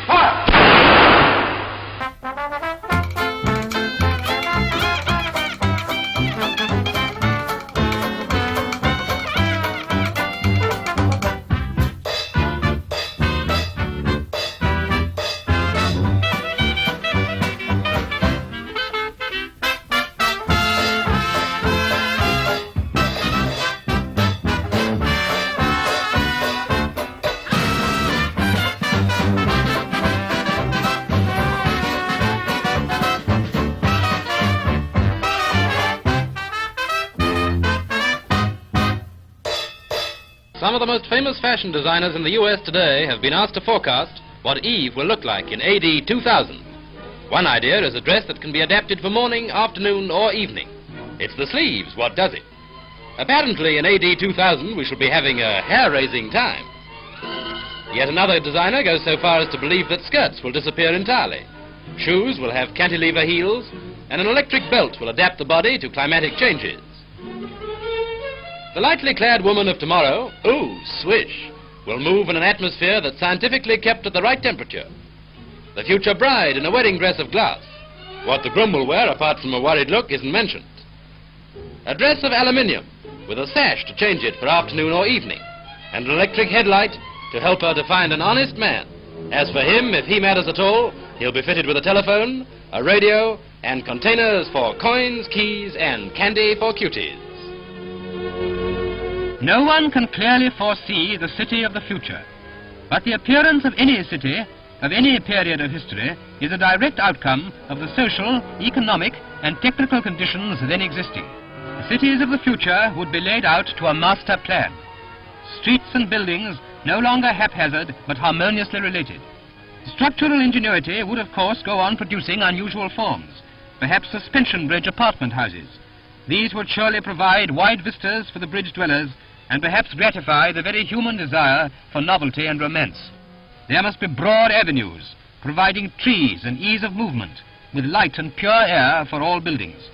Fire! Some of the most famous fashion designers in the U.S. today have been asked to forecast what Eve will look like in AD 2000. One idea is a dress that can be adapted for morning, afternoon, or evening. It's the sleeves what does it. Apparently in AD 2000 we shall be having a hair-raising time. Yet another designer goes so far as to believe that skirts will disappear entirely. Shoes will have cantilever heels, and an electric belt will adapt the body to climatic changes. The lightly clad woman of tomorrow, ooh, swish, will move in an atmosphere that's scientifically kept at the right temperature. The future bride in a wedding dress of glass. What the groom will wear, apart from a worried look, isn't mentioned. A dress of aluminium, with a sash to change it for afternoon or evening, and an electric headlight to help her to find an honest man. As for him, if he matters at all, he'll be fitted with a telephone, a radio, and containers for coins, keys, and candy for cuties. No one can clearly foresee the city of the future, but the appearance of any city, of any period of history, is a direct outcome of the social, economic, and technical conditions then existing. The cities of the future would be laid out to a master plan. Streets and buildings no longer haphazard, but harmoniously related. Structural ingenuity would, of course, go on producing unusual forms, perhaps suspension bridge apartment houses. These would surely provide wide vistas for the bridge dwellers, and perhaps gratify the very human desire for novelty and romance. There must be broad avenues, providing trees and ease of movement, with light and pure air for all buildings.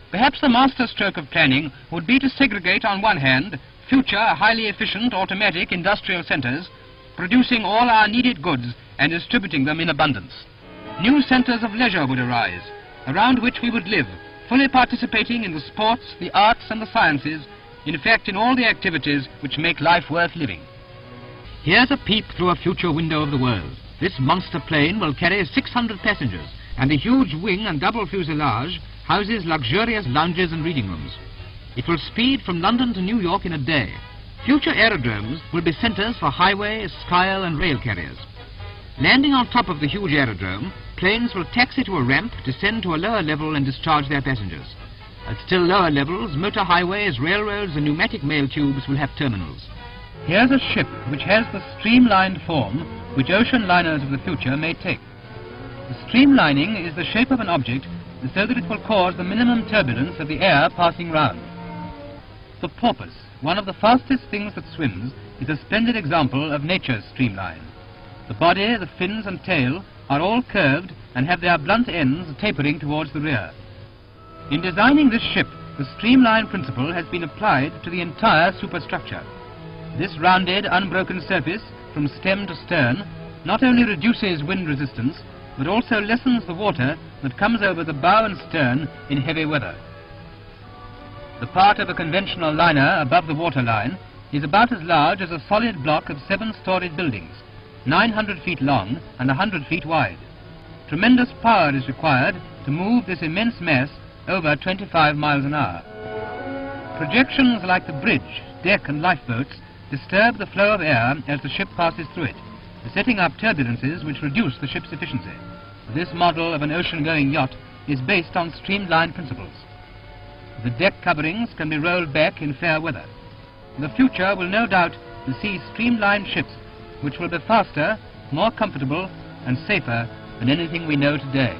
Perhaps the master stroke of planning would be to segregate on one hand future highly efficient automatic industrial centers, producing all our needed goods and distributing them in abundance. New centers of leisure would arise, around which we would live, fully participating in the sports, the arts, and the sciences, in fact, in all the activities which make life worth living. Here's a peep through a future window of the world. This monster plane will carry 600 passengers, and the huge wing and double fuselage houses luxurious lounges and reading rooms. It will speed from London to New York in a day. Future aerodromes will be centers for highway, sky, and rail carriers. Landing on top of the huge aerodrome, planes will taxi to a ramp, descend to a lower level, and discharge their passengers. At still lower levels, motor highways, railroads, and pneumatic mail tubes will have terminals. Here's a ship which has the streamlined form which ocean liners of the future may take. The streamlining is the shape of an object so that it will cause the minimum turbulence of the air passing round. The porpoise, one of the fastest things that swims, is a splendid example of nature's streamline. The body, the fins, and tail are all curved and have their blunt ends tapering towards the rear. In designing this ship, the streamline principle has been applied to the entire superstructure. This rounded, unbroken surface, from stem to stern, not only reduces wind resistance, but also lessens the water that comes over the bow and stern in heavy weather. The part of a conventional liner above the waterline is about as large as a solid block of 7-storied buildings, 900 feet long and 100 feet wide. Tremendous power is required to move this immense mass over 25 miles an hour. Projections like the bridge, deck, and lifeboats disturb the flow of air as the ship passes through it, setting up turbulences which reduce the ship's efficiency. This model of an ocean-going yacht is based on streamlined principles. The deck coverings can be rolled back in fair weather. The future will no doubt see streamlined ships which will be faster, more comfortable, and safer than anything we know today.